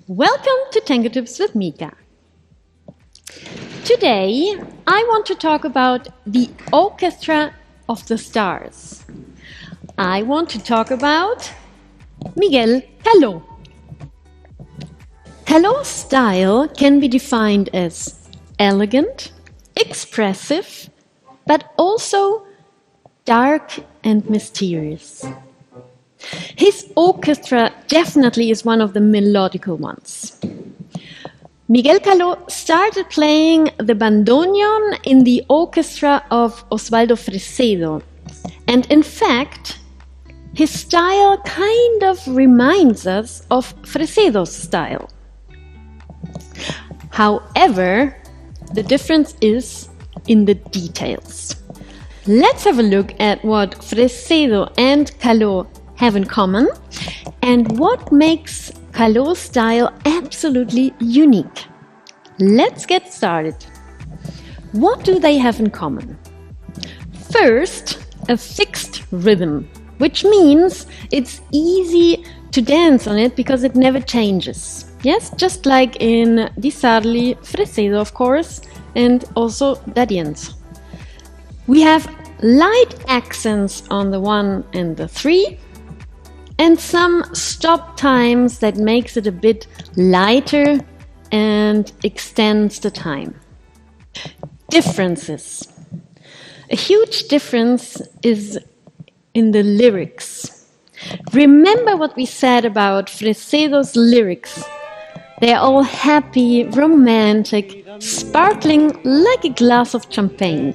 Welcome to Tango Tips with Mika. Today I want to talk about the Orchestra of the Stars. I want to talk about Miguel Caló. Caló's style can be defined as elegant, expressive, but also dark and mysterious. His orchestra definitely is one of the melodical ones. Miguel Caló started playing the bandoneon in the orchestra of Osvaldo Fresedo, and in fact, his style kind of reminds us of Fresedo's style. However, the difference is in the details. Let's have a look at what Fresedo and Caló have in common and what makes Caló's style absolutely unique. Let's get started. What do they have in common? First, a fixed rhythm, which means it's easy to dance on it because it never changes. Yes, just like in Di Sarli, Fresedo of course, and also D'Adienzo. We have light accents on the 1 and the 3, and some stop times that makes it a bit lighter and extends the time. Differences. A huge difference is in the lyrics. Remember what we said about Fresedo's lyrics. They're all happy, romantic, sparkling like a glass of champagne.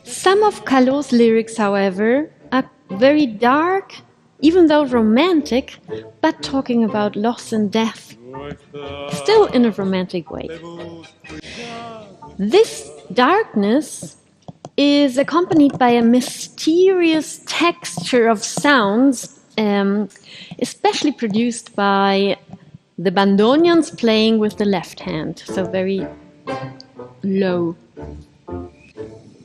Some of Caló's lyrics, however, are very dark, even though romantic, but talking about loss and death, still in a romantic way. This darkness is accompanied by a mysterious texture of sounds, especially produced by the bandoneons playing with the left hand, so very low.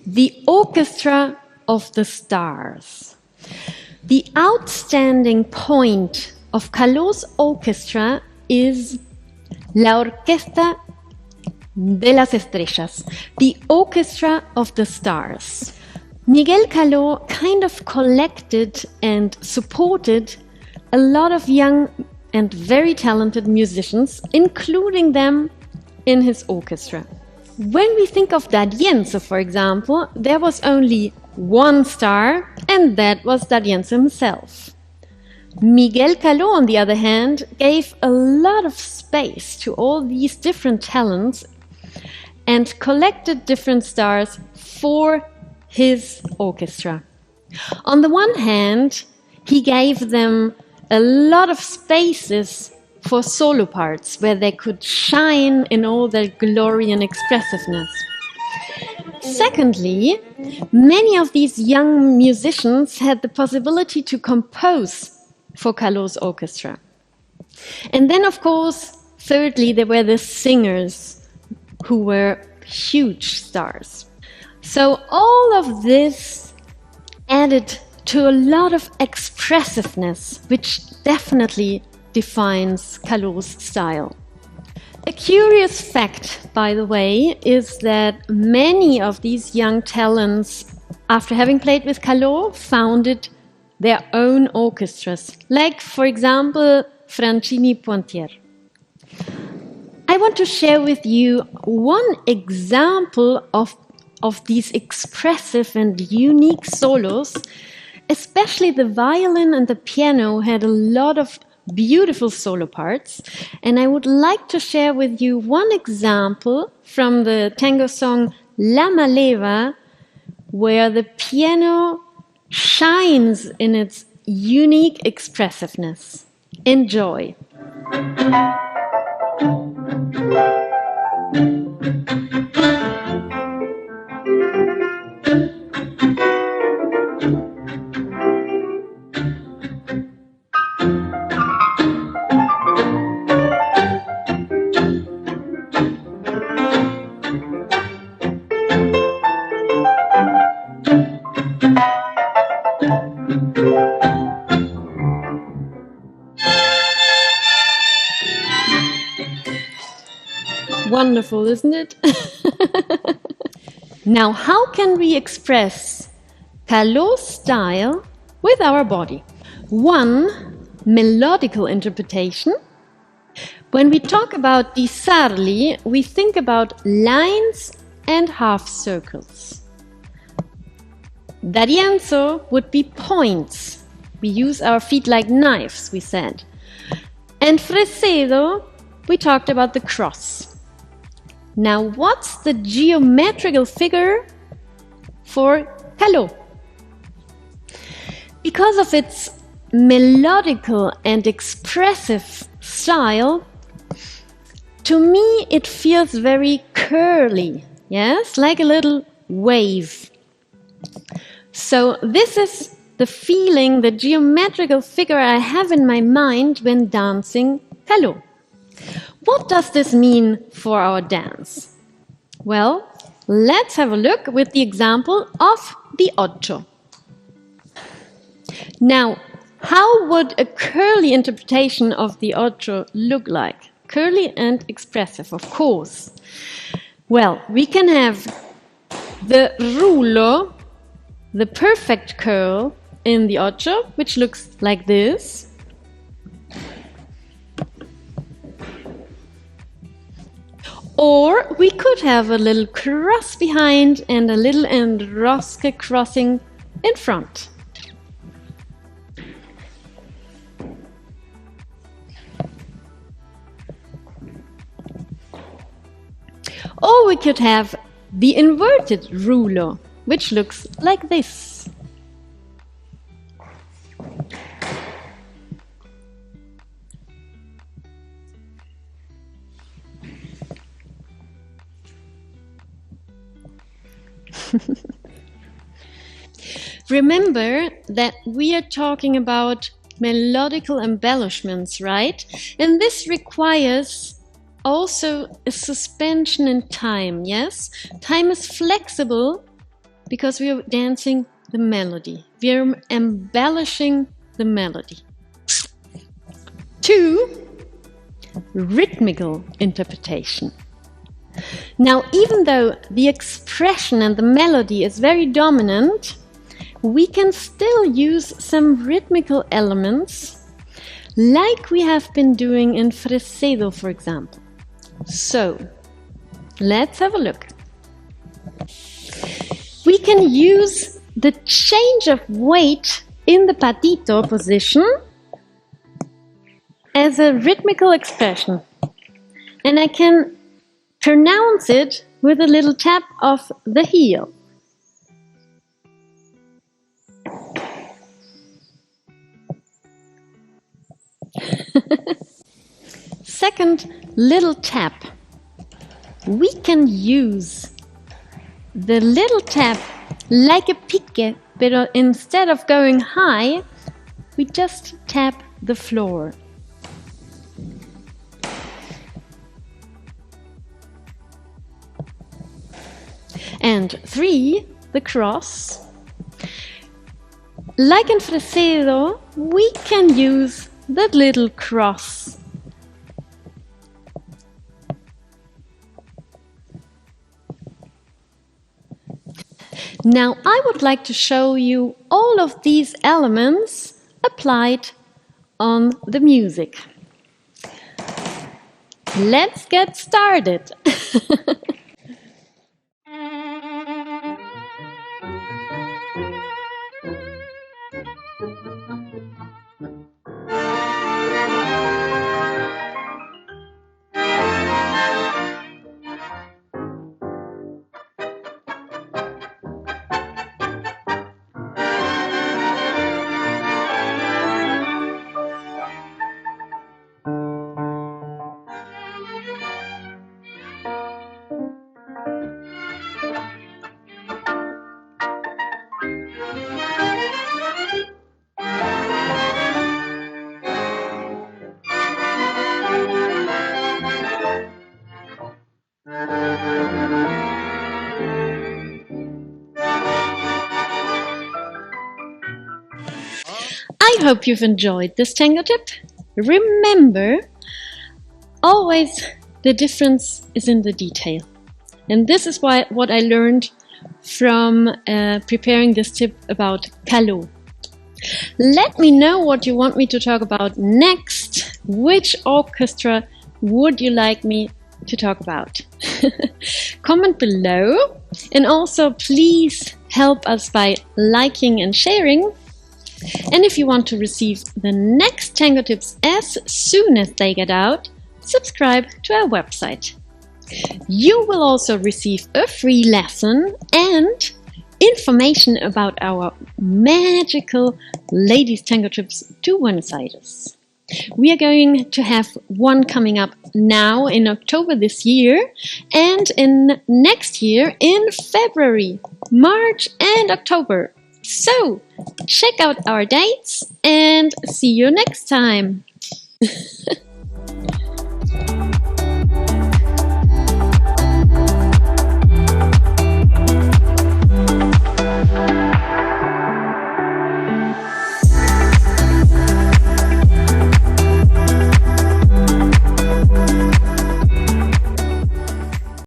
The Orchestra of the Stars. The outstanding point of Caló's orchestra is La Orquestra de las Estrellas, the Orchestra of the Stars. Miguel Caló kind of collected and supported a lot of young and very talented musicians, including them in his orchestra. When we think of D'Adienzo, for example, there was only one star, and that was D'Adienzo himself. Miguel Caló, on the other hand, gave a lot of space to all these different talents and collected different stars for his orchestra. On the one hand, he gave them a lot of spaces for solo parts where they could shine in all their glory and expressiveness. Secondly, many of these young musicians had the possibility to compose for Caló's orchestra. And then, of course, thirdly, there were the singers who were huge stars. So all of this added to a lot of expressiveness, which definitely defines Caló's style. A curious fact, by the way, is that many of these young talents, after having played with Caló, founded their own orchestras, like, for example, Francini Pointier. I want to share with you one example of these expressive and unique solos. Especially the violin and the piano had a lot of beautiful solo parts, and I would like to share with you one example from the tango song La Maleva, where the piano shines in its unique expressiveness. Enjoy. Wonderful, isn't it? Now, how can we express Caló's style with our body? One, melodical interpretation. When we talk about di Sarli, we think about lines and half circles. D'Arienzo would be points. We use our feet like knives, we said. And Fresedo, we talked about the cross. Now, what's the geometrical figure for Caló? Because of its melodical and expressive style, to me it feels very curly, yes, like a little wave. So this is the feeling, the geometrical figure I have in my mind when dancing Caló. What does this mean for our dance? Well, let's have a look with the example of the ocho. Now, how would a curly interpretation of the ocho look like? Curly and expressive, of course. Well, we can have the rullo, the perfect curl in the ocho, which looks like this. Or we could have a little cross behind and a little enrosque crossing in front. Or we could have the inverted rullo, which looks like this. Remember that we are talking about melodical embellishments, right? And this requires also a suspension in time, yes? Time is flexible because we are dancing the melody. We are embellishing the melody. 2, rhythmical interpretation. Now, even though the expression and the melody is very dominant, we can still use some rhythmical elements like we have been doing in Fresedo, for example. So, let's have a look. We can use the change of weight in the patito position as a rhythmical expression. And I can pronounce it with a little tap of the heel. Second little tap. We can use the little tap like a pique, but instead of going high, we just tap the floor. And 3, the cross. Like in Fresedo, we can use that little cross. Now I would like to show you all of these elements applied on the music. Let's get started. I hope you've enjoyed this tango tip. Remember, always always, the difference is in the detail. And this is what I learned from preparing this tip about Caló. Let me know what you want me to talk about next. Which orchestra would you like me to talk about? Comment below, and also please help us by liking and sharing. And if you want to receive the next Tango tips as soon as they get out, subscribe to our website. You will also receive a free lesson and information about our magical ladies tango trips to Buenos Aires. We are going to have one coming up now in October this year, and in next year in February, March and October. So check out our dates and see you next time.